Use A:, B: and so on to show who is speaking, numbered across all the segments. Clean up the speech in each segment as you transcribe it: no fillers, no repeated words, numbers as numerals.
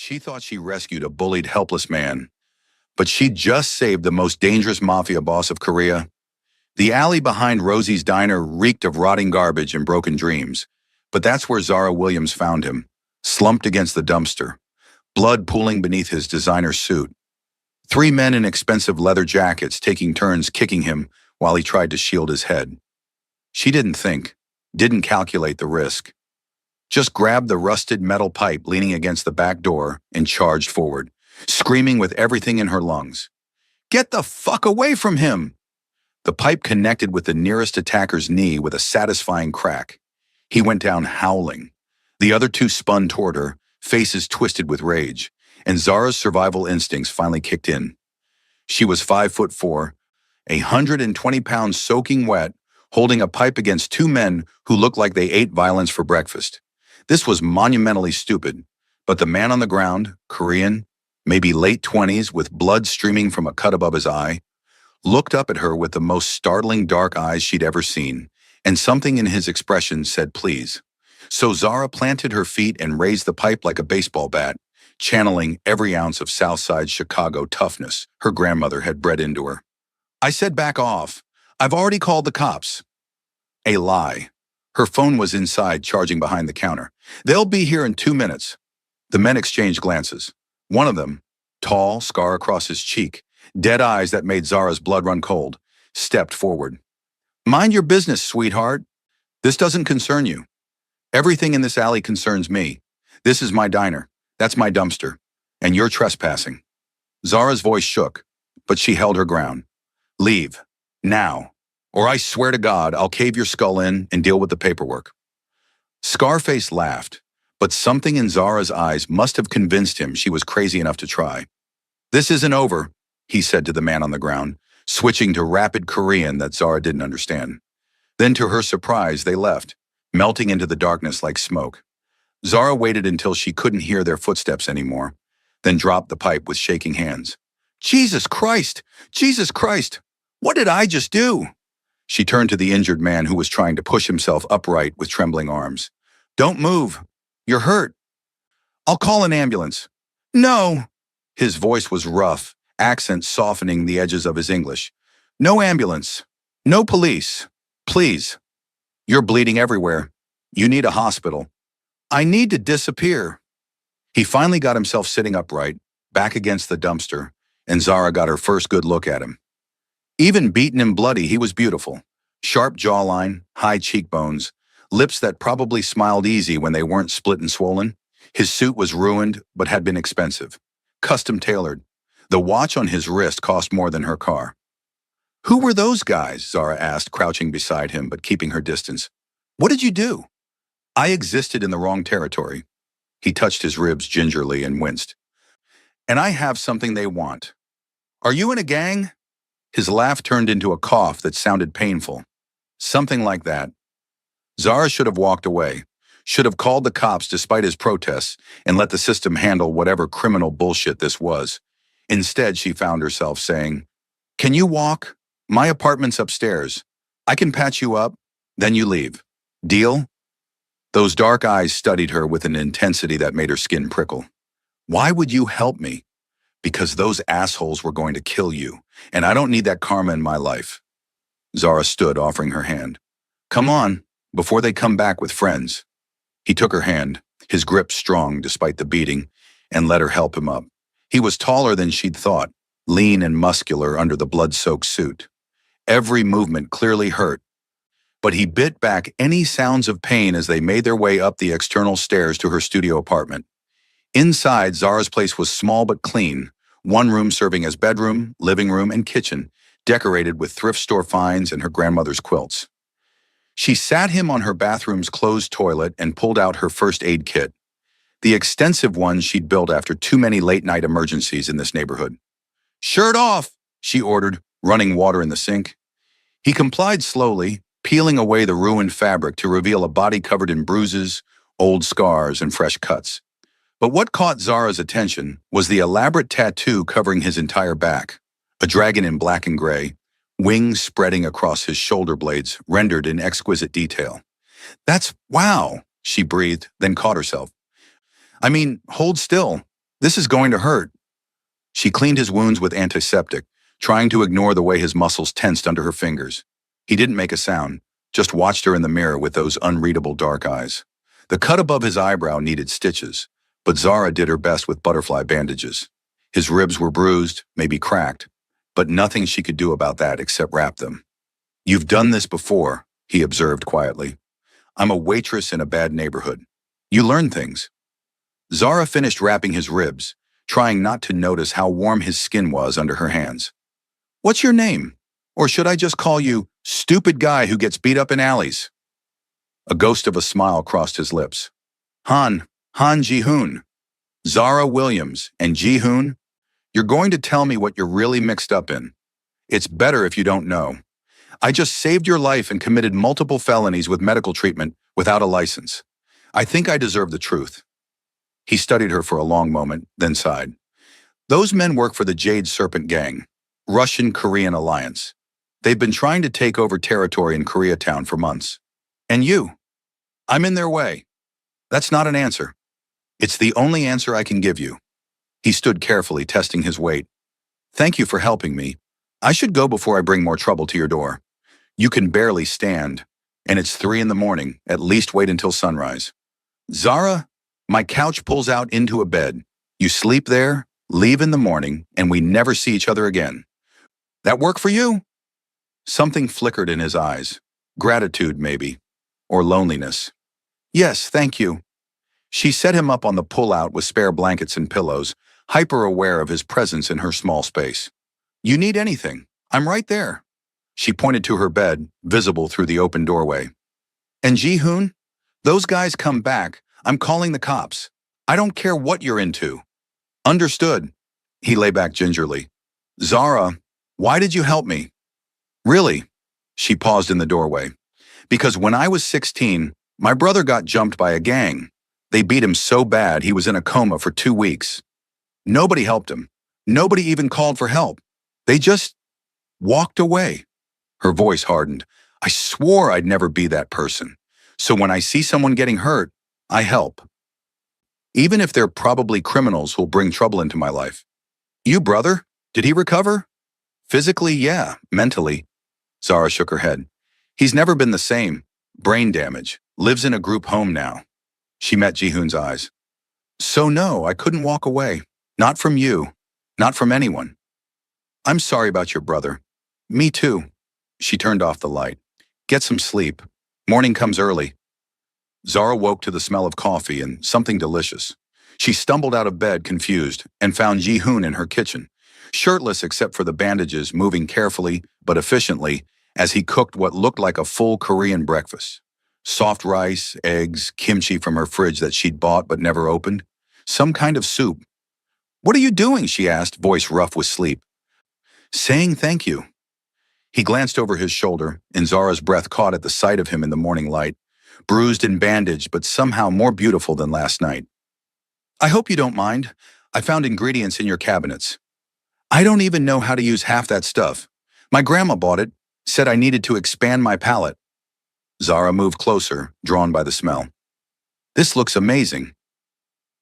A: She thought she rescued a bullied, helpless man, but she just saved the most dangerous mafia boss of Korea. The alley behind Rosie's diner reeked of rotting garbage and broken dreams, but that's where Zara Williams found him, slumped against the dumpster, blood pooling beneath his designer suit. Three men in expensive leather jackets taking turns kicking him while he tried to shield his head. She didn't think, didn't calculate the risk. Just grabbed the rusted metal pipe leaning against the back door and charged forward, screaming with everything in her lungs. "Get the fuck away from him!" The pipe connected with the nearest attacker's knee with a satisfying crack. He went down howling. The other two spun toward her, faces twisted with rage, and Zara's survival instincts finally kicked in. She was 5'4", 120 pounds soaking wet, holding a pipe against two men who looked like they ate violence for breakfast. This was monumentally stupid, but the man on the ground, Korean, maybe late 20s with blood streaming from a cut above his eye, looked up at her with the most startling dark eyes she'd ever seen, and something in his expression said please. So Zara planted her feet and raised the pipe like a baseball bat, channeling every ounce of Southside Chicago toughness her grandmother had bred into her. "I said back off. I've already called the cops." A lie. Her phone was inside, charging behind the counter. "They'll be here in 2 minutes." The men exchanged glances. One of them, tall, scar across his cheek, dead eyes that made Zara's blood run cold, stepped forward. "Mind your business, sweetheart. This doesn't concern you. Everything in this alley concerns me. This is my diner. That's my dumpster. And you're trespassing." Zara's voice shook, but she held her ground. "Leave. Now. Or I swear to God, I'll cave your skull in and deal with the paperwork." Scarface laughed, but something in Zara's eyes must have convinced him she was crazy enough to try. "This isn't over," he said to the man on the ground, switching to rapid Korean that Zara didn't understand. Then to her surprise, they left, melting into the darkness like smoke. Zara waited until she couldn't hear their footsteps anymore, then dropped the pipe with shaking hands. "Jesus Christ! Jesus Christ! What did I just do?" She turned to the injured man who was trying to push himself upright with trembling arms. "Don't move. You're hurt." "I'll call an ambulance." "No." His voice was rough, accent softening the edges of his English. "No ambulance. No police. Please. You're bleeding everywhere. You need a hospital. I need to disappear." He finally got himself sitting upright, back against the dumpster, and Zara got her first good look at him. Even beaten and bloody, he was beautiful. Sharp jawline, high cheekbones, lips that probably smiled easy when they weren't split and swollen. His suit was ruined, but had been expensive. Custom tailored. The watch on his wrist cost more than her car. "Who were those guys?" Zara asked, crouching beside him but keeping her distance. "What did you do?" "I existed in the wrong territory." He touched his ribs gingerly and winced. "And I have something they want." "Are you in a gang?" His laugh turned into a cough that sounded painful. "Something like that." Zara should have walked away, should have called the cops despite his protests, and let the system handle whatever criminal bullshit this was. Instead, she found herself saying, "Can you walk? My apartment's upstairs. I can patch you up, then you leave. Deal?" Those dark eyes studied her with an intensity that made her skin prickle. "Why would you help me?" "Because those assholes were going to kill you, and I don't need that karma in my life." Zara stood, offering her hand. "Come on, before they come back with friends." He took her hand, his grip strong despite the beating, and let her help him up. He was taller than she'd thought, lean and muscular under the blood-soaked suit. Every movement clearly hurt, but he bit back any sounds of pain as they made their way up the external stairs to her studio apartment. Inside, Zara's place was small but clean, one room serving as bedroom, living room, and kitchen, decorated with thrift store finds and her grandmother's quilts. She sat him on her bathroom's closed toilet and pulled out her first aid kit, the extensive one she'd built after too many late-night emergencies in this neighborhood. "Shirt off," she ordered, running water in the sink. He complied slowly, peeling away the ruined fabric to reveal a body covered in bruises, old scars, and fresh cuts. But what caught Zara's attention was the elaborate tattoo covering his entire back, a dragon in black and gray, wings spreading across his shoulder blades, rendered in exquisite detail. "Wow," she breathed, then caught herself. "I mean, hold still. This is going to hurt. She cleaned his wounds with antiseptic, trying to ignore the way his muscles tensed under her fingers. He didn't make a sound, just watched her in the mirror with those unreadable dark eyes. The cut above his eyebrow needed stitches, but Zara did her best with butterfly bandages. His ribs were bruised, maybe cracked, but nothing she could do about that except wrap them. "You've done this before," he observed quietly. "I'm a waitress in a bad neighborhood. You learn things." Zara finished wrapping his ribs, trying not to notice how warm his skin was under her hands. "What's your name? Or should I just call you stupid guy who gets beat up in alleys?" A ghost of a smile crossed his lips. Han Ji-hoon. Zara Williams and Ji-hoon? You're going to tell me what you're really mixed up in. It's better if you don't know. I just saved your life and committed multiple felonies with medical treatment without a license. I think I deserve the truth." He studied her for a long moment, then sighed. "Those men work for the Jade Serpent Gang, Russian-Korean alliance. They've been trying to take over territory in Koreatown for months. And you? I'm in their way. That's not an answer. It's the only answer I can give you." He stood carefully, testing his weight. "Thank you for helping me. I should go before I bring more trouble to your door. You can barely stand, and it's 3 in the morning. At least wait until sunrise." "Zara, my couch pulls out into a bed. You sleep there, leave in the morning, and we never see each other again. That work for you?" Something flickered in his eyes. Gratitude, maybe. Or loneliness. "Yes, thank you." She set him up on the pull-out with spare blankets and pillows, hyper-aware of his presence in her small space. "You need anything? I'm right there." She pointed to her bed, visible through the open doorway. "And Ji-hoon? Those guys come back. I'm calling the cops. I don't care what you're into." "Understood." He lay back gingerly. "Zara, why did you help me?" "Really?" She paused in the doorway. "Because when I was 16, my brother got jumped by a gang. They beat him so bad he was in a coma for 2 weeks. Nobody helped him. Nobody even called for help. They just walked away." Her voice hardened. "I swore I'd never be that person. So when I see someone getting hurt, I help. Even if they're probably criminals who'll bring trouble into my life." "You brother? Did he recover?" "Physically, yeah. Mentally." Zara shook her head. "He's never been the same. Brain damage. Lives in a group home now." She met Ji-hoon's eyes. "So no, I couldn't walk away. Not from you. Not from anyone." "I'm sorry about your brother." "Me too." She turned off the light. "Get some sleep. Morning comes early." Zara woke to the smell of coffee and something delicious. She stumbled out of bed, confused, and found Ji-hoon in her kitchen, shirtless except for the bandages, moving carefully but efficiently as he cooked what looked like a full Korean breakfast. Soft rice, eggs, kimchi from her fridge that she'd bought but never opened. Some kind of soup. "What are you doing?" she asked, voice rough with sleep. "Saying thank you." He glanced over his shoulder, and Zara's breath caught at the sight of him in the morning light, bruised and bandaged, but somehow more beautiful than last night. "I hope you don't mind. I found ingredients in your cabinets. I don't even know how to use half that stuff. My grandma bought it, said I needed to expand my palate." Zara moved closer, drawn by the smell. "This looks amazing."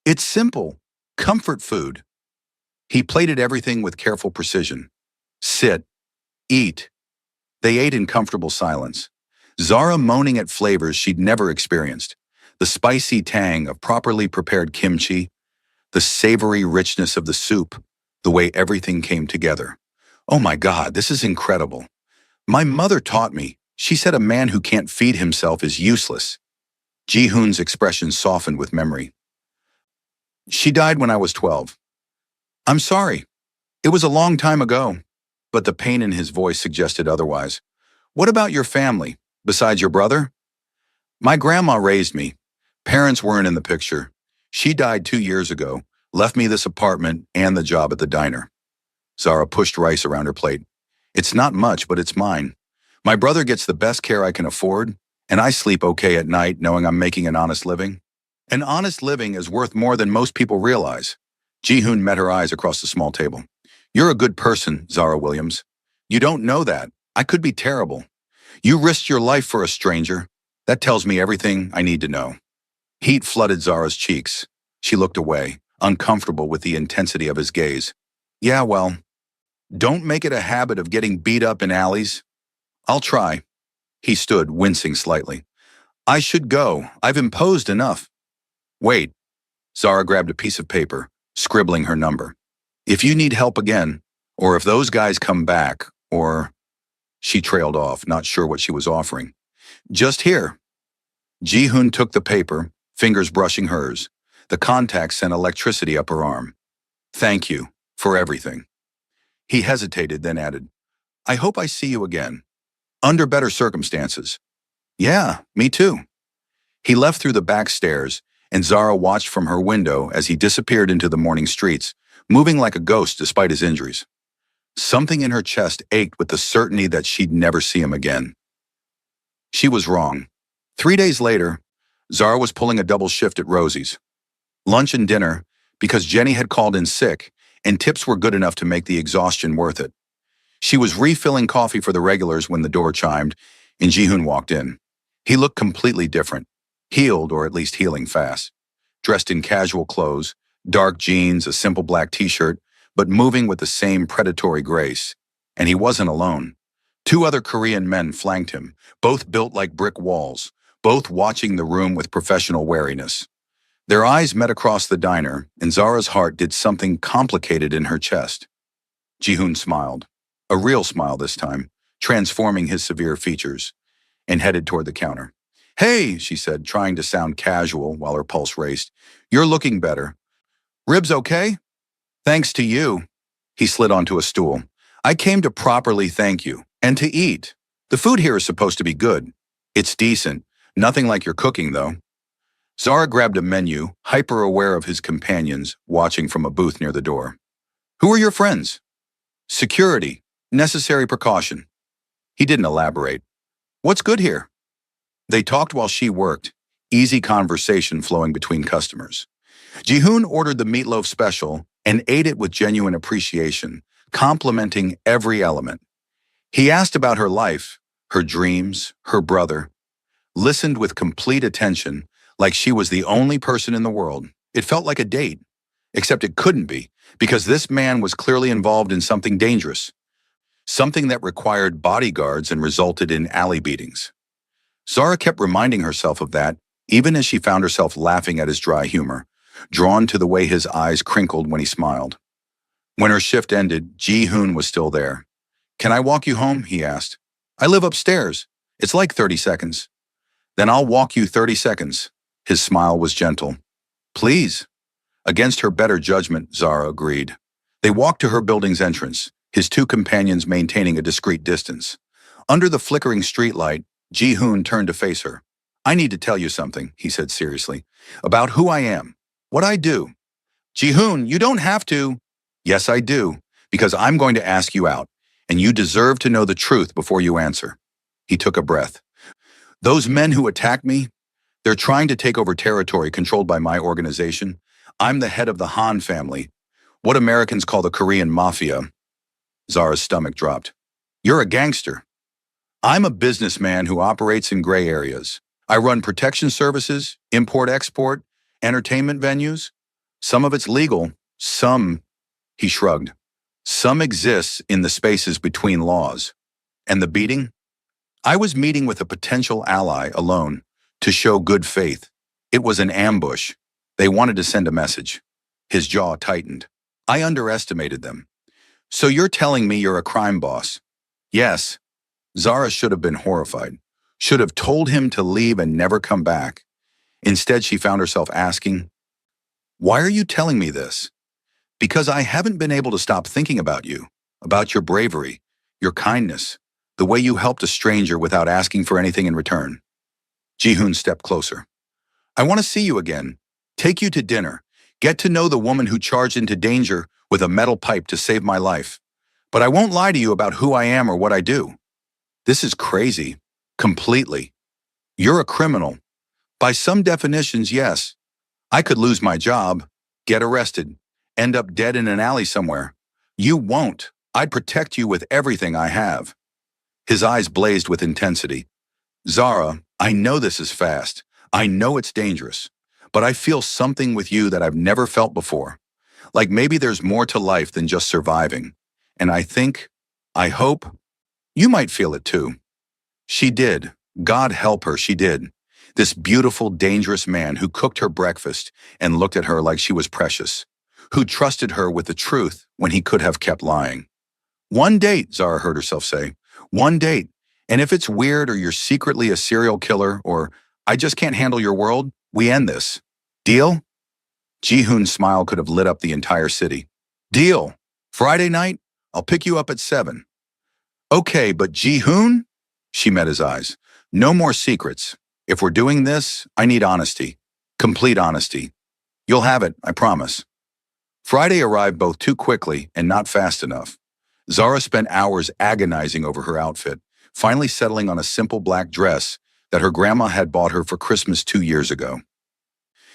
A: "It's simple. Comfort food." He plated everything with careful precision. "Sit. Eat." They ate in comfortable silence. Zara moaning at flavors she'd never experienced. The spicy tang of properly prepared kimchi, the savory richness of the soup, the way everything came together. "Oh my God, this is incredible. My mother taught me. She said a man who can't feed himself is useless." Ji-hoon's expression softened with memory. "She died when I was 12. I'm sorry. It was a long time ago." But the pain in his voice suggested otherwise. "What about your family, besides your brother?" "My grandma raised me. Parents weren't in the picture. She died 2 years ago, left me this apartment and the job at the diner." Zara pushed rice around her plate. "It's not much, but it's mine. My brother gets the best care I can afford, and I sleep okay at night knowing I'm making an honest living. An honest living is worth more than most people realize." Ji-hoon met her eyes across the small table. "You're a good person, Zara Williams. You don't know that. I could be terrible. You risked your life for a stranger. That tells me everything I need to know." Heat flooded Zara's cheeks. She looked away, uncomfortable with the intensity of his gaze. Yeah, well, don't make it a habit of getting beat up in alleys. I'll try. He stood, wincing slightly. I should go. I've imposed enough. Wait. Zara grabbed a piece of paper, scribbling her number. If you need help again, or if those guys come back, or... She trailed off, not sure what she was offering. Just here. Ji-hoon took the paper, fingers brushing hers. The contact sent electricity up her arm. Thank you for everything. He hesitated, then added, I hope I see you again. Under better circumstances. Yeah, me too. He left through the back stairs, and Zara watched from her window as he disappeared into the morning streets, moving like a ghost despite his injuries. Something in her chest ached with the certainty that she'd never see him again. She was wrong. 3 days later, Zara was pulling a double shift at Rosie's. Lunch and dinner, because Jenny had called in sick, and tips were good enough to make the exhaustion worth it. She was refilling coffee for the regulars when the door chimed, and Ji-hoon walked in. He looked completely different, healed or at least healing fast. Dressed in casual clothes, dark jeans, a simple black t-shirt, but moving with the same predatory grace. And he wasn't alone. 2 other Korean men flanked him, both built like brick walls, both watching the room with professional wariness. Their eyes met across the diner, and Zara's heart did something complicated in her chest. Ji-hoon smiled, a real smile this time, transforming his severe features, and headed toward the counter. Hey, she said, trying to sound casual while her pulse raced. You're looking better. Ribs okay? Thanks to you. He slid onto a stool. I came to properly thank you, and to eat. The food here is supposed to be good. It's decent. Nothing like your cooking, though. Zara grabbed a menu, hyper-aware of his companions, watching from a booth near the door. Who are your friends? Security. Necessary precaution. He didn't elaborate. What's good here? They talked while she worked, easy conversation flowing between customers. Ji-hoon ordered the meatloaf special and ate it with genuine appreciation, complimenting every element. He asked about her life, her dreams, her brother, listened with complete attention, like she was the only person in the world. It felt like a date, except it couldn't be, because this man was clearly involved in something dangerous, something that required bodyguards and resulted in alley beatings. Zara kept reminding herself of that, even as she found herself laughing at his dry humor, drawn to the way his eyes crinkled when he smiled. When her shift ended, Ji-hoon was still there. Can I walk you home? He asked. I live upstairs. It's like 30 seconds. Then I'll walk you 30 seconds. His smile was gentle. Please. Against her better judgment, Zara agreed. They walked to her building's entrance, his 2 companions maintaining a discreet distance. Under the flickering streetlight, Ji-hoon turned to face her. I need to tell you something, he said seriously, about who I am, what I do. Ji-hoon, you don't have to. Yes, I do, because I'm going to ask you out, and you deserve to know the truth before you answer. He took a breath. Those men who attacked me, they're trying to take over territory controlled by my organization. I'm the head of the Han family, what Americans call the Korean Mafia. Zara's stomach dropped. You're a gangster. I'm a businessman who operates in gray areas. I run protection services, import-export, entertainment venues. Some of it's legal, some, he shrugged, some exists in the spaces between laws. And the beating? I was meeting with a potential ally alone to show good faith. It was an ambush. They wanted to send a message. His jaw tightened. I underestimated them. So you're telling me you're a crime boss? Yes. Zara should have been horrified, should have told him to leave and never come back. Instead, she found herself asking, why are you telling me this? Because I haven't been able to stop thinking about you, about your bravery, your kindness, the way you helped a stranger without asking for anything in return. Ji-hoon stepped closer. I want to see you again, take you to dinner, get to know the woman who charged into danger with a metal pipe to save my life. But I won't lie to you about who I am or what I do. This is crazy, completely. You're a criminal. By some definitions, yes. I could lose my job, get arrested, end up dead in an alley somewhere. You won't. I'd protect you with everything I have. His eyes blazed with intensity. Zara, I know this is fast. I know it's dangerous. but I feel something with you that I've never felt before. Like maybe there's more to life than just surviving. And I hope, you might feel it too. She did. God help her, she did. This beautiful, dangerous man who cooked her breakfast and looked at her like she was precious, who trusted her with the truth when he could have kept lying. One date, Zara heard herself say. One date. And if it's weird or you're secretly a serial killer or I just can't handle your world, we end this. Deal? Ji-hoon's smile could have lit up the entire city. Deal. Friday night, I'll pick you up at 7. Okay, but Ji-hoon? She met his eyes. No more secrets. If we're doing this, I need honesty. Complete honesty. You'll have it, I promise. Friday arrived both too quickly and not fast enough. Zara spent hours agonizing over her outfit, finally settling on a simple black dress that her grandma had bought her for Christmas 2 years ago.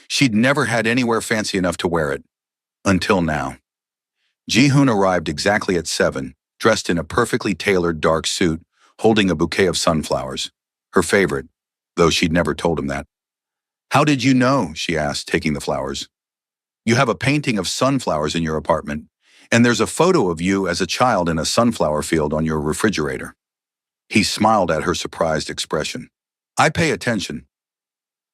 A: She'd never had anywhere fancy enough to wear it. Until now. Ji-hoon arrived exactly at 7, dressed in a perfectly tailored dark suit, holding a bouquet of sunflowers. Her favorite, though she'd never told him that. How did you know? She asked, taking the flowers. You have a painting of sunflowers in your apartment, and there's a photo of you as a child in a sunflower field on your refrigerator. He smiled at her surprised expression. I pay attention.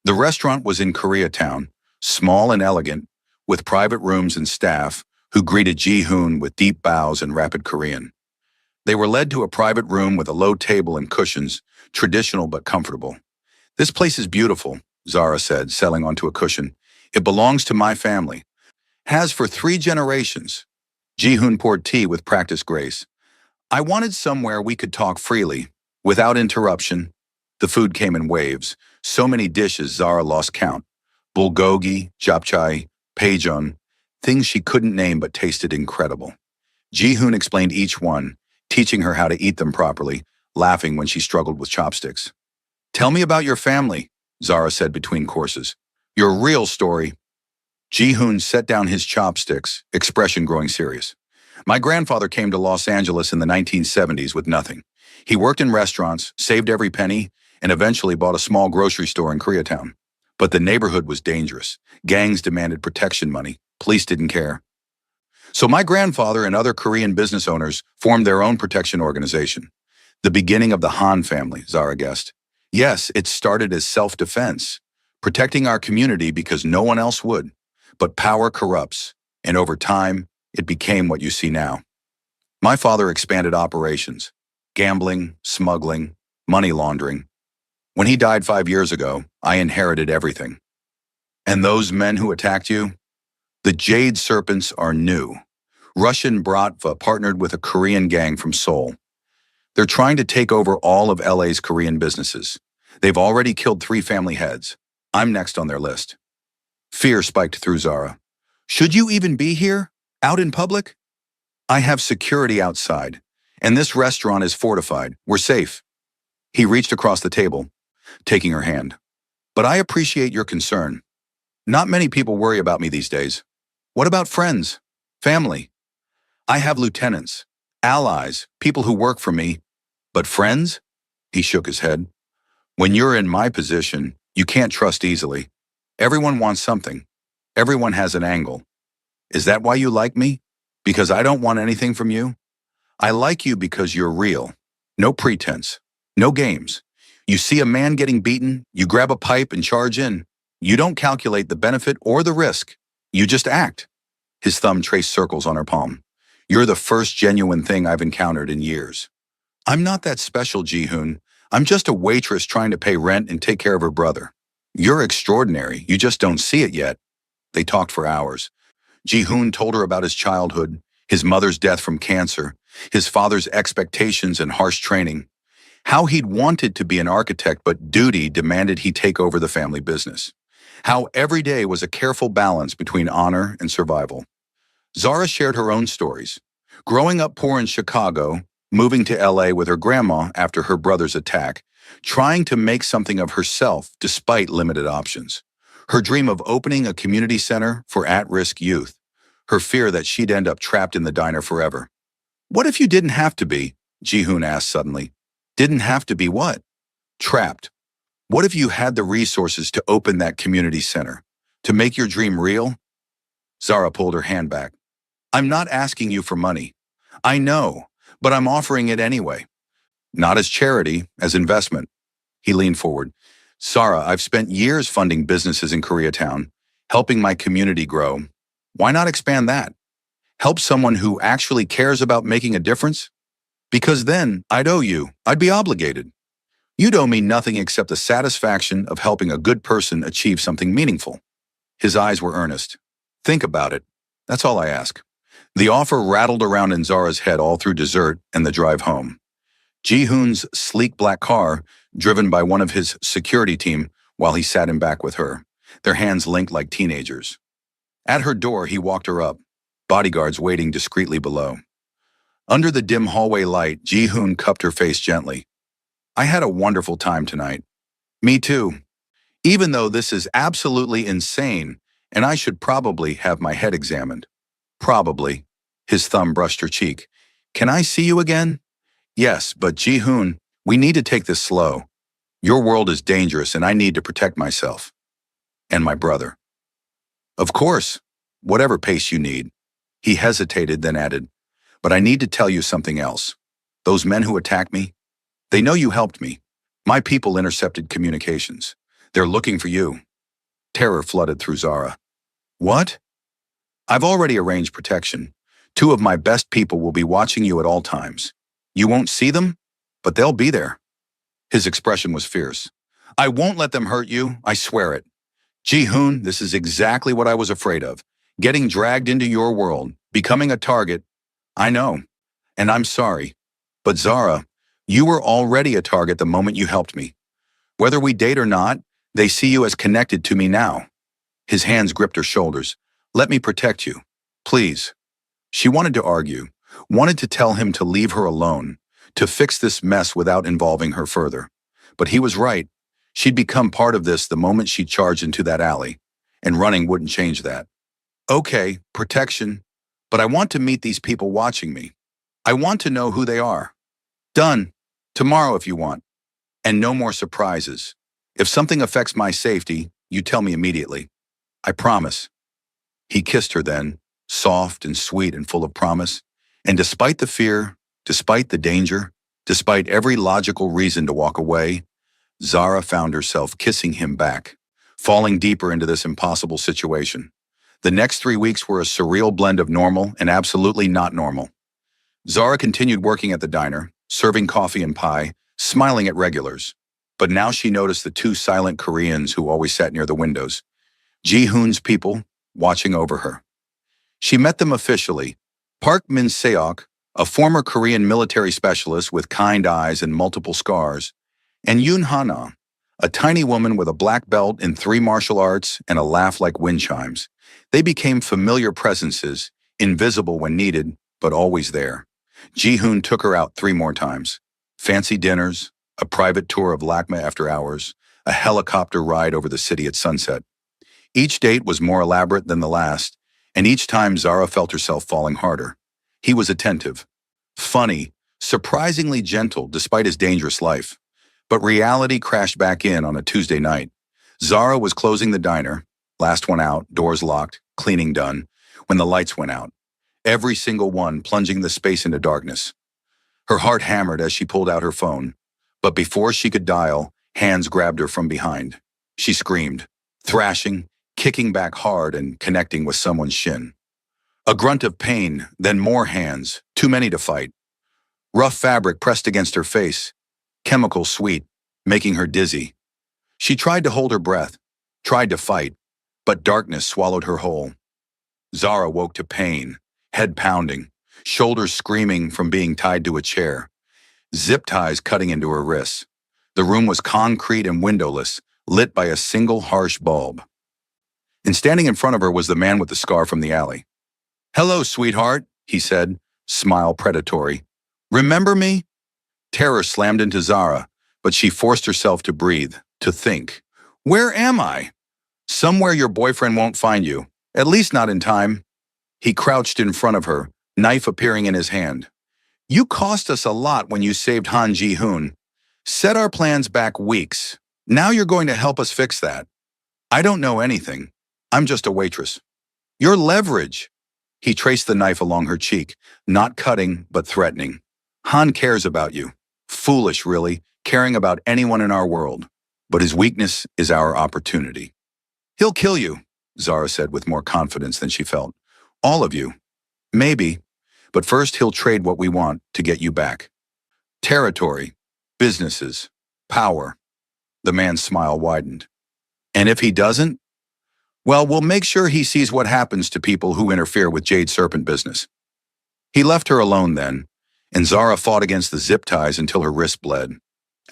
A: The restaurant was in Koreatown, small and elegant, with private rooms and staff who greeted Ji-hoon with deep bows and rapid Korean. They were led to a private room with a low table and cushions, traditional but comfortable. This place is beautiful, Zara said, settling onto a cushion. It belongs to my family. Has for 3 generations. Ji-hoon poured tea with practiced grace. I wanted somewhere we could talk freely, without interruption. The food came in waves, so many dishes Zara lost count. Bulgogi, japchae, paejeon, things she couldn't name but tasted incredible. Ji-hoon explained each one, teaching her how to eat them properly, laughing when she struggled with chopsticks. Tell me about your family, Zara said between courses. Your real story. Ji-hoon set down his chopsticks, expression growing serious. My grandfather came to Los Angeles in the 1970s with nothing. He worked in restaurants, saved every penny, and eventually bought a small grocery store in Koreatown. But the neighborhood was dangerous. Gangs demanded protection money. Police didn't care. So my grandfather and other Korean business owners formed their own protection organization. The beginning of the Han family, Zara guessed. Yes, it started as self-defense, protecting our community because no one else would. But power corrupts, and over time, it became what you see now. My father expanded operations, gambling, smuggling, money laundering. When he died 5 years ago, I inherited everything. And those men who attacked you? The Jade Serpents are new. Russian Bratva partnered with a Korean gang from Seoul. They're trying to take over all of LA's Korean businesses. They've already killed 3 family heads. I'm next on their list. Fear spiked through Zara. Should you even be here? Out in public? I have security outside, and this restaurant is fortified. We're safe. He reached across the table, taking her hand. But I appreciate your concern. Not many people worry about me these days. What about friends? Family? I have lieutenants, allies, people who work for me. But friends? He shook his head. When you're in my position, you can't trust easily. Everyone wants something. Everyone has an angle. Is that why you like me? Because I don't want anything from you? I like you because you're real. No pretense. No games. You see a man getting beaten, you grab a pipe and charge in. You don't calculate the benefit or the risk. You just act. His thumb traced circles on her palm. You're the first genuine thing I've encountered in years. I'm not that special, Ji-hoon. I'm just a waitress trying to pay rent and take care of her brother. You're extraordinary. You just don't see it yet. They talked for hours. Ji-hoon told her about his childhood, his mother's death from cancer, his father's expectations and harsh training, how he'd wanted to be an architect but duty demanded he take over the family business, how every day was a careful balance between honor and survival. Zara shared her own stories. Growing up poor in Chicago, moving to LA with her grandma after her brother's attack, trying to make something of herself despite limited options. Her dream of opening a community center for at-risk youth. Her fear that she'd end up trapped in the diner forever. What if you didn't have to be? Ji-hoon asked suddenly. Didn't have to be what? Trapped. What if you had the resources to open that community center? To make your dream real? Zara pulled her hand back. I'm not asking you for money. I know, but I'm offering it anyway. Not as charity, as investment. He leaned forward. Zara, I've spent years funding businesses in Koreatown, helping my community grow. Why not expand that? Help someone who actually cares about making a difference? Because then I'd owe you. I'd be obligated. You'd owe me nothing except the satisfaction of helping a good person achieve something meaningful. His eyes were earnest. Think about it. That's all I ask. The offer rattled around in Zara's head all through dessert and the drive home. Ji-hoon's sleek black car, driven by one of his security team while he sat in back with her, their hands linked like teenagers. At her door, he walked her up, bodyguards waiting discreetly below. Under the dim hallway light, Ji-hoon cupped her face gently. I had a wonderful time tonight. Me too. Even though this is absolutely insane, and I should probably have my head examined. Probably. His thumb brushed her cheek. Can I see you again? Yes, but Ji-hoon, we need to take this slow. Your world is dangerous and I need to protect myself. And my brother. Of course, whatever pace you need. He hesitated, then added, but I need to tell you something else. Those men who attacked me, they know you helped me. My people intercepted communications. They're looking for you. Terror flooded through Zara. What? I've already arranged protection. 2 of my best people will be watching you at all times. You won't see them, but they'll be there. His expression was fierce. I won't let them hurt you, I swear it. Ji-hoon, this is exactly what I was afraid of. Getting dragged into your world, becoming a target. I know, and I'm sorry. But Zara, you were already a target the moment you helped me. Whether we date or not, they see you as connected to me now. His hands gripped her shoulders. Let me protect you. Please. She wanted to argue, wanted to tell him to leave her alone, to fix this mess without involving her further. But he was right. She'd become part of this the moment she charged into that alley, and running wouldn't change that. Okay, protection, but I want to meet these people watching me. I want to know who they are. Done. Tomorrow if you want. And no more surprises. If something affects my safety, you tell me immediately. I promise. He kissed her then, soft and sweet and full of promise. And despite the fear, despite the danger, despite every logical reason to walk away, Zara found herself kissing him back, falling deeper into this impossible situation. The next 3 weeks were a surreal blend of normal and absolutely not normal. Zara continued working at the diner, serving coffee and pie, smiling at regulars. But now she noticed the 2 silent Koreans who always sat near the windows. Ji-hoon's people, watching over her. She met them officially. Park Min-seok, a former Korean military specialist with kind eyes and multiple scars, and Yoon Hana, a tiny woman with a black belt in 3 martial arts and a laugh like wind chimes. They became familiar presences, invisible when needed, but always there. Ji-hoon took her out 3 more times. Fancy dinners, a private tour of LACMA after hours, a helicopter ride over the city at sunset. Each date was more elaborate than the last, and each time Zara felt herself falling harder. He was attentive, funny, surprisingly gentle despite his dangerous life. But reality crashed back in on a Tuesday night. Zara was closing the diner, last one out, doors locked, cleaning done, when the lights went out. Every single one plunging the space into darkness. Her heart hammered as she pulled out her phone, but before she could dial, hands grabbed her from behind. She screamed, thrashing, kicking back hard and connecting with someone's shin. A grunt of pain, then more hands, too many to fight. Rough fabric pressed against her face, chemical sweet, making her dizzy. She tried to hold her breath, tried to fight, but darkness swallowed her whole. Zara woke to pain, head pounding, shoulders screaming from being tied to a chair, zip ties cutting into her wrists. The room was concrete and windowless, lit by a single harsh bulb. And standing in front of her was the man with the scar from the alley. Hello, sweetheart, he said, smile predatory. Remember me? Terror slammed into Zara, but she forced herself to breathe, to think. Where am I? Somewhere your boyfriend won't find you, at least not in time. He crouched in front of her, knife appearing in his hand. You cost us a lot when you saved Han Ji-hoon. Set our plans back weeks. Now you're going to help us fix that. I don't know anything. I'm just a waitress. Your leverage. He traced the knife along her cheek, not cutting, but threatening. Han cares about you. Foolish, really, caring about anyone in our world. But his weakness is our opportunity. He'll kill you, Zara said with more confidence than she felt. All of you. Maybe. But first he'll trade what we want to get you back. Territory. Businesses. Power. The man's smile widened. And if he doesn't? Well, we'll make sure he sees what happens to people who interfere with Jade Serpent business. He left her alone then, and Zara fought against the zip ties until her wrist bled.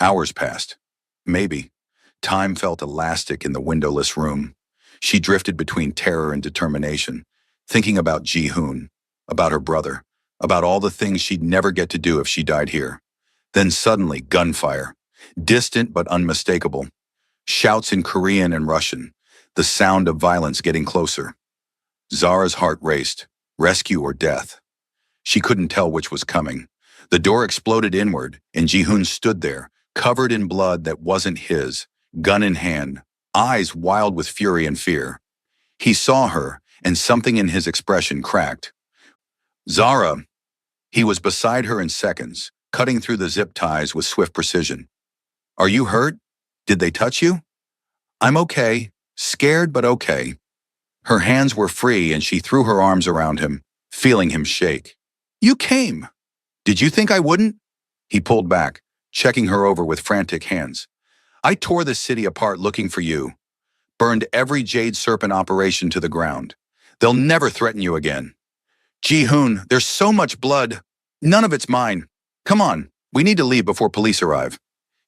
A: Hours passed. Maybe. Time felt elastic in the windowless room. She drifted between terror and determination, thinking about Ji-hoon, about her brother, about all the things she'd never get to do if she died here. Then suddenly, gunfire. Distant but unmistakable. Shouts in Korean and Russian. The sound of violence getting closer. Zara's heart raced. Rescue or death. She couldn't tell which was coming. The door exploded inward, and Ji-hoon stood there, covered in blood that wasn't his, gun in hand, eyes wild with fury and fear. He saw her, and something in his expression cracked. Zara! He was beside her in seconds, cutting through the zip ties with swift precision. Are you hurt? Did they touch you? I'm okay. Scared, but okay. Her hands were free and she threw her arms around him, feeling him shake. You came. Did you think I wouldn't? He pulled back, checking her over with frantic hands. I tore the city apart looking for you. Burned every Jade Serpent operation to the ground. They'll never threaten you again. Ji-hoon, there's so much blood. None of it's mine. Come on, we need to leave before police arrive.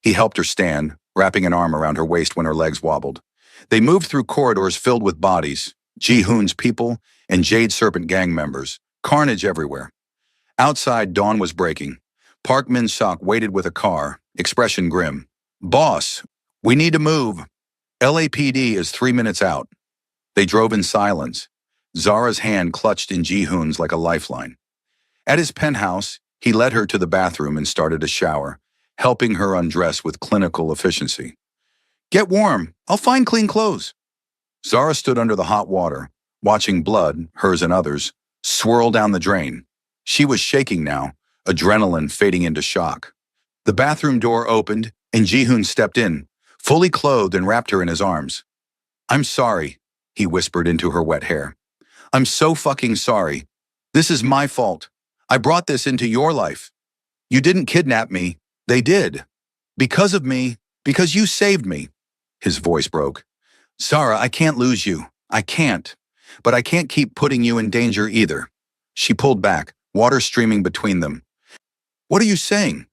A: He helped her stand, wrapping an arm around her waist when her legs wobbled. They moved through corridors filled with bodies, Ji-hoon's people, and Jade Serpent gang members, carnage everywhere. Outside, dawn was breaking. Park Min-sok waited with a car, expression grim. Boss, we need to move. LAPD is 3 minutes out. They drove in silence. Zara's hand clutched in Ji-hoon's like a lifeline. At his penthouse, he led her to the bathroom and started a shower, helping her undress with clinical efficiency. Get warm. I'll find clean clothes. Zara stood under the hot water, watching blood, hers and others, swirl down the drain. She was shaking now, adrenaline fading into shock. The bathroom door opened, and Ji-hoon stepped in, fully clothed and wrapped her in his arms. I'm sorry, he whispered into her wet hair. I'm so fucking sorry. This is my fault. I brought this into your life. You didn't kidnap me. They did. Because of me, because you saved me. His voice broke. Zara, I can't lose you. I can't. But I can't keep putting you in danger either. She pulled back, water streaming between them. What are you saying?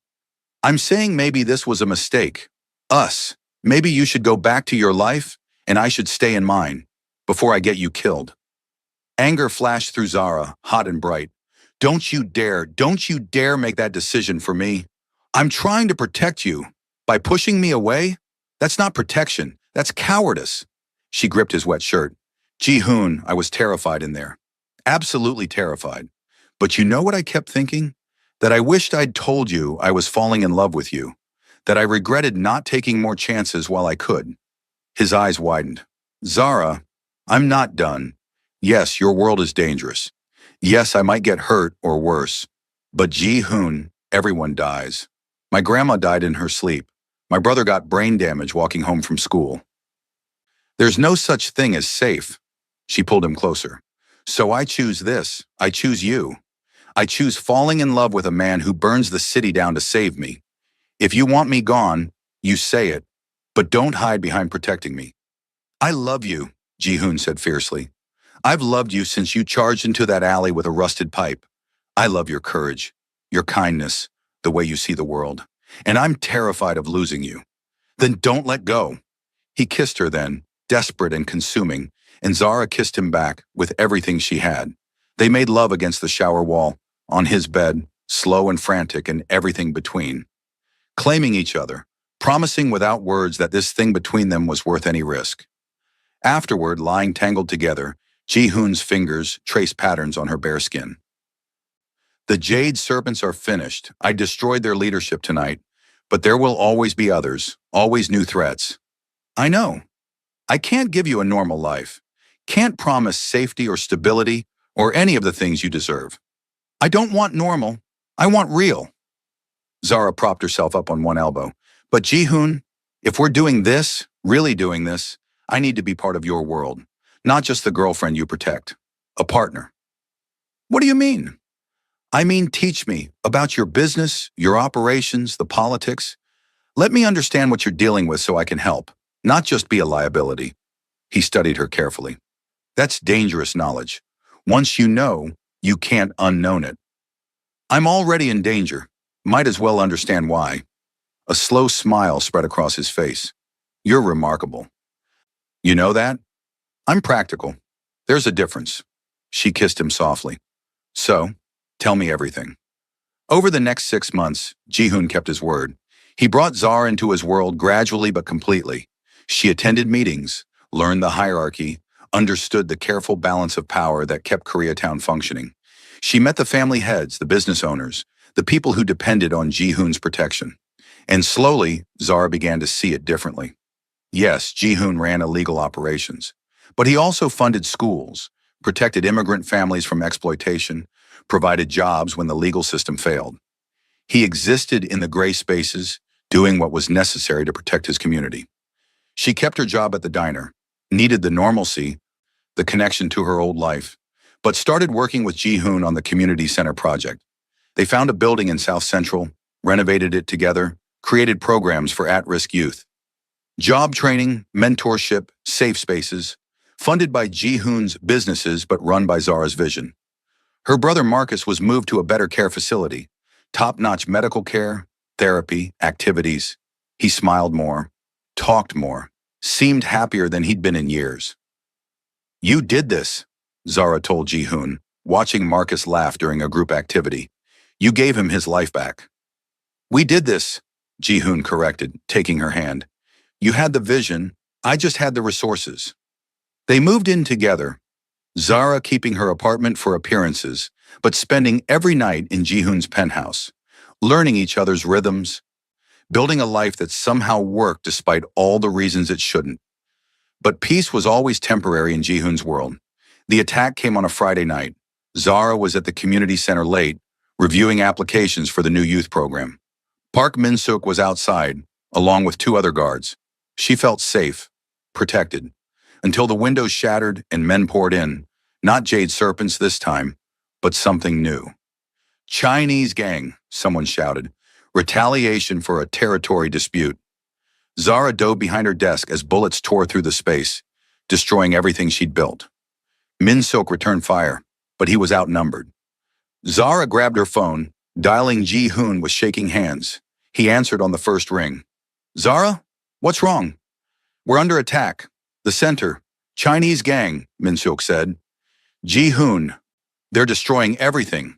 A: I'm saying maybe this was a mistake. Us. Maybe you should go back to your life, and I should stay in mine, before I get you killed. Anger flashed through Zara, hot and bright. Don't you dare make that decision for me. I'm trying to protect you. By pushing me away? That's not protection. That's cowardice. She gripped his wet shirt. Ji-hoon, I was terrified in there. Absolutely terrified. But you know what I kept thinking? That I wished I'd told you I was falling in love with you. That I regretted not taking more chances while I could. His eyes widened. Zara, I'm not done. Yes, your world is dangerous. Yes, I might get hurt or worse. But Ji-hoon, everyone dies. My grandma died in her sleep. My brother got brain damage walking home from school. There's no such thing as safe. She pulled him closer. So I choose this. I choose you. I choose falling in love with a man who burns the city down to save me. If you want me gone, you say it. But don't hide behind protecting me. I love you, Ji-hoon said fiercely. I've loved you since you charged into that alley with a rusted pipe. I love your courage, your kindness, the way you see the world. And I'm terrified of losing you. Then don't let go. He kissed her then, desperate and consuming, and Zara kissed him back with everything she had. They made love against the shower wall, on his bed, slow and frantic and everything between. Claiming each other, promising without words that this thing between them was worth any risk. Afterward, lying tangled together, Ji-hoon's fingers traced patterns on her bare skin. The Jade Serpents are finished. I destroyed their leadership tonight, but there will always be others, always new threats. I know. I can't give you a normal life. can't promise safety or stability or any of the things you deserve. I don't want normal. I want real. Zara propped herself up on one elbow. But Ji-hoon, if we're doing this, really doing this, I need to be part of your world, not just the girlfriend you protect. A partner. What do you mean? I mean, teach me about your business, your operations, the politics. Let me understand what you're dealing with so I can help, not just be a liability. He studied her carefully. That's dangerous knowledge. Once you know, you can't unknown it. I'm already in danger. Might as well understand why. A slow smile spread across his face. You're remarkable. You know that? I'm practical. There's a difference. She kissed him softly. So, tell me everything. Over the next 6 months, Ji-hoon kept his word. He brought Zara into his world gradually but completely. She attended meetings, learned the hierarchy, understood the careful balance of power that kept Koreatown functioning. She met the family heads, the business owners, the people who depended on Ji-hoon's protection. And slowly, Zara began to see it differently. Yes, Ji-hoon ran illegal operations, but he also funded schools, protected immigrant families from exploitation, provided jobs when the legal system failed. He existed in the gray spaces, doing what was necessary to protect his community. She kept her job at the diner, needed the normalcy, the connection to her old life, but started working with Ji-hoon on the community center project. They found a building in South Central, renovated it together, created programs for at-risk youth. Job training, mentorship, safe spaces, funded by Ji-hoon's businesses but run by Zara's vision. Her brother Marcus was moved to a better care facility, top-notch medical care, therapy, activities. He smiled more, talked more, seemed happier than he'd been in years. You did this, Zara told Ji-hoon, watching Marcus laugh during a group activity. You gave him his life back. We did this, Ji-hoon corrected, taking her hand. You had the vision, I just had the resources. They moved in together, Zara keeping her apartment for appearances, but spending every night in Ji-hoon's penthouse, learning each other's rhythms, building a life that somehow worked despite all the reasons it shouldn't. But peace was always temporary in Ji-hoon's world. The attack came on a Friday night. Zara was at the community center late, reviewing applications for the new youth program. Park Min-suk was outside, along with 2 other guards. She felt safe, protected, until the windows shattered and men poured in, not jade serpents this time, but something new. Chinese gang, someone shouted. Retaliation for a territory dispute. Zara dove behind her desk as bullets tore through the space, destroying everything she'd built. Min-suk returned fire, but he was outnumbered. Zara grabbed her phone, dialing Ji-hoon with shaking hands. He answered on the first ring. Zara? What's wrong? We're under attack. The center. Chinese gang, Min-suk said. Ji-hoon. They're destroying everything.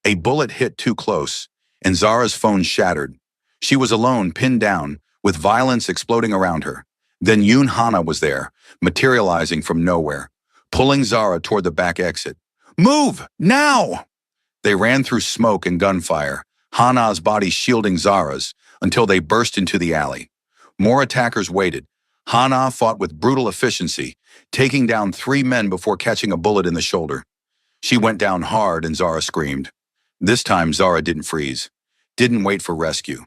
A: A bullet hit too close, and Zara's phone shattered. She was alone, pinned down, with violence exploding around her. Then Yoon Hana was there, materializing from nowhere, pulling Zara toward the back exit. Move! Now! They ran through smoke and gunfire, Hana's body shielding Zara's, until they burst into the alley. More attackers waited. Hana fought with brutal efficiency, taking down 3 men before catching a bullet in the shoulder. She went down hard and Zara screamed. This time Zara didn't freeze, didn't wait for rescue.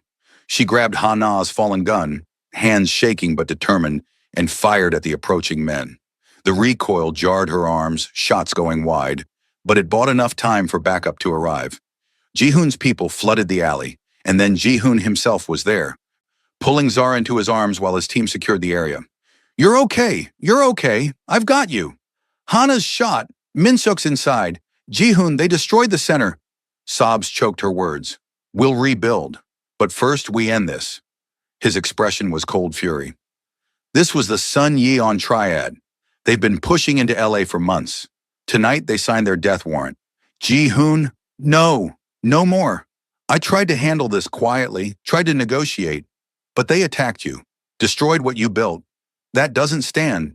A: She grabbed Hana's fallen gun, hands shaking but determined, and fired at the approaching men. The recoil jarred her arms, shots going wide, but it bought enough time for backup to arrive. Ji-hoon's people flooded the alley, and then Ji-hoon himself was there, pulling Zara into his arms while his team secured the area. You're okay, I've got you. Hana's shot, Min-suk's inside. Ji-hoon, they destroyed the center. Sobs choked her words. We'll rebuild, but first we end this. His expression was cold fury. This was the Sun Yeon triad. They've been pushing into LA for months. Tonight they signed their death warrant. Ji-hoon, no more. I tried to handle this quietly, tried to negotiate, but they attacked you, destroyed what you built. That doesn't stand.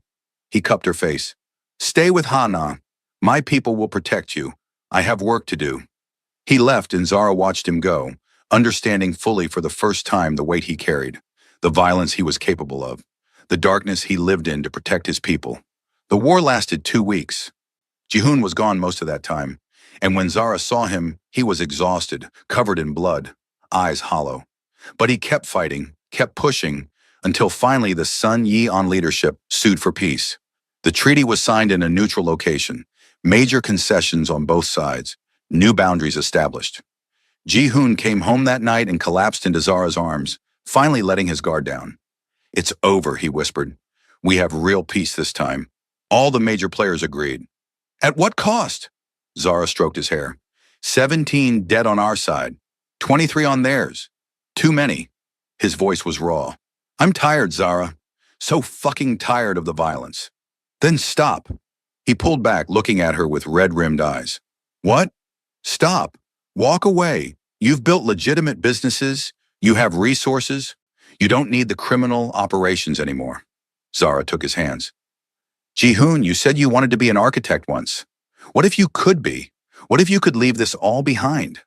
A: He cupped her face. Stay with Hana. My people will protect you. I have work to do. He left and Zara watched him go, understanding fully for the first time the weight he carried, the violence he was capable of, the darkness he lived in to protect his people. The war lasted 2 weeks. Jihoon was gone most of that time, and when Zara saw him, he was exhausted, covered in blood, eyes hollow. But he kept fighting, kept pushing, until finally the Sun Yi-on leadership sued for peace. The treaty was signed in a neutral location, major concessions on both sides, new boundaries established. Jihoon came home that night and collapsed into Zara's arms, finally letting his guard down. "It's over," he whispered. "We have real peace this time." All the major players agreed. "At what cost?" Zara stroked his hair. 17 dead on our side, 23 on theirs. Too many. His voice was raw. "I'm tired, Zara. So fucking tired of the violence." "Then stop." He pulled back, looking at her with red-rimmed eyes. "What?" "Stop. Walk away. You've built legitimate businesses. You have resources. You don't need the criminal operations anymore." Zara took his hands. "Jihoon, you said you wanted to be an architect once. What if you could be? What if you could leave this all behind?"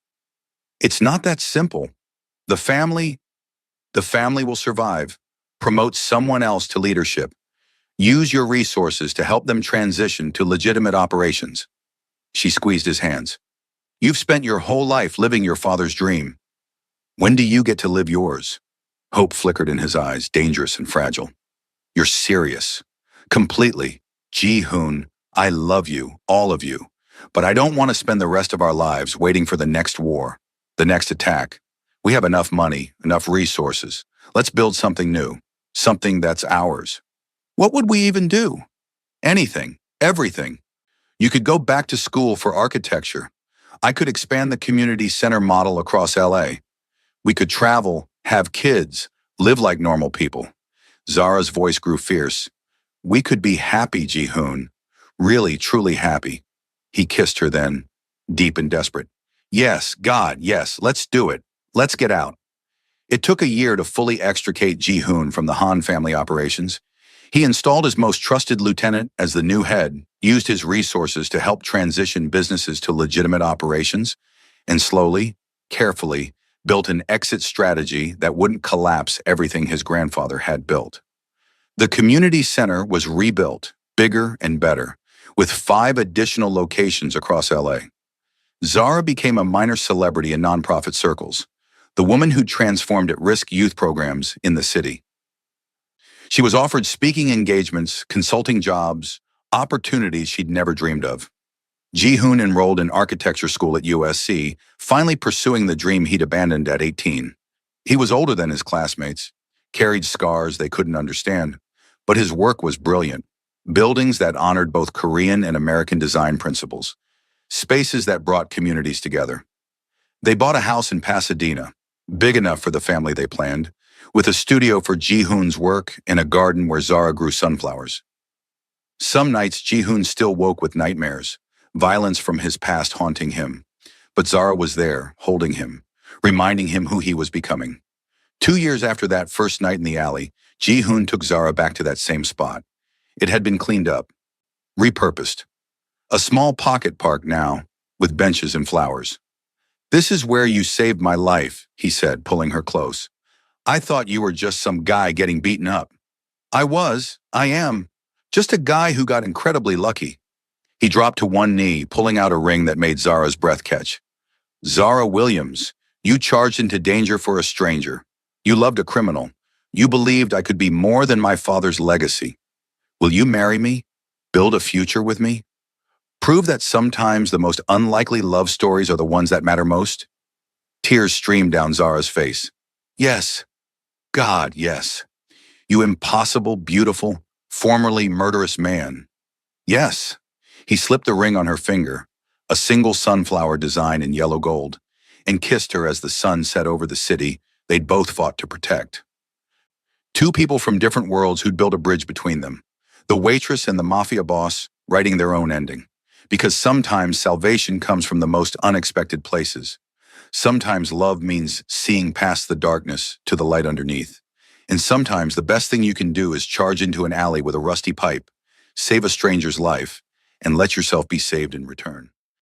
A: "It's not that simple. The family will survive. Promote someone else to leadership. Use your resources to help them transition to legitimate operations." She squeezed his hands. "You've spent your whole life living your father's dream. When do you get to live yours?" Hope flickered in his eyes, dangerous and fragile. "You're serious." "Completely. Jihoon, I love you, all of you. But I don't want to spend the rest of our lives waiting for the next war, the next attack. We have enough money, enough resources. Let's build something new, something that's ours." "What would we even do?" "Anything, everything. You could go back to school for architecture. I could expand the community center model across LA. We could travel, have kids, live like normal people." Zara's voice grew fierce. "We could be happy, Jihoon. Really, truly happy." He kissed her then, deep and desperate. "Yes, God, yes, let's do it. Let's get out." It took a year to fully extricate Jihoon from the Han family operations. He installed his most trusted lieutenant as the new head, used his resources to help transition businesses to legitimate operations, and slowly, carefully, built an exit strategy that wouldn't collapse everything his grandfather had built. The community center was rebuilt, bigger and better, with 5 additional locations across LA. Zara became a minor celebrity in nonprofit circles, the woman who transformed at-risk youth programs in the city. She was offered speaking engagements, consulting jobs, opportunities she'd never dreamed of. Jihoon enrolled in architecture school at USC, finally pursuing the dream he'd abandoned at 18. He was older than his classmates, carried scars they couldn't understand, but his work was brilliant. Buildings that honored both Korean and American design principles, spaces that brought communities together. They bought a house in Pasadena, big enough for the family they planned, with a studio for Jihoon's work and a garden where Zara grew sunflowers. Some nights Jihoon still woke with nightmares, violence from his past haunting him. But Zara was there, holding him, reminding him who he was becoming. 2 years after that first night in the alley, Jihoon took Zara back to that same spot. It had been cleaned up, repurposed. A small pocket park now, with benches and flowers. "This is where you saved my life," he said, pulling her close. "I thought you were just some guy getting beaten up." I am. Just a guy who got incredibly lucky." He dropped to one knee, pulling out a ring that made Zara's breath catch. "Zara Williams, you charged into danger for a stranger. You loved a criminal. You believed I could be more than my father's legacy. Will you marry me? Build a future with me? Prove that sometimes the most unlikely love stories are the ones that matter most?" Tears streamed down Zara's face. "Yes. God, yes. You impossible, beautiful, formerly murderous man. Yes." He slipped the ring on her finger, a single sunflower design in yellow gold, and kissed her as the sun set over the city they'd both fought to protect. 2 people from different worlds who'd built a bridge between them. The waitress and the Mafia boss writing their own ending. Because sometimes salvation comes from the most unexpected places. Sometimes love means seeing past the darkness to the light underneath. And sometimes the best thing you can do is charge into an alley with a rusty pipe, save a stranger's life, and let yourself be saved in return.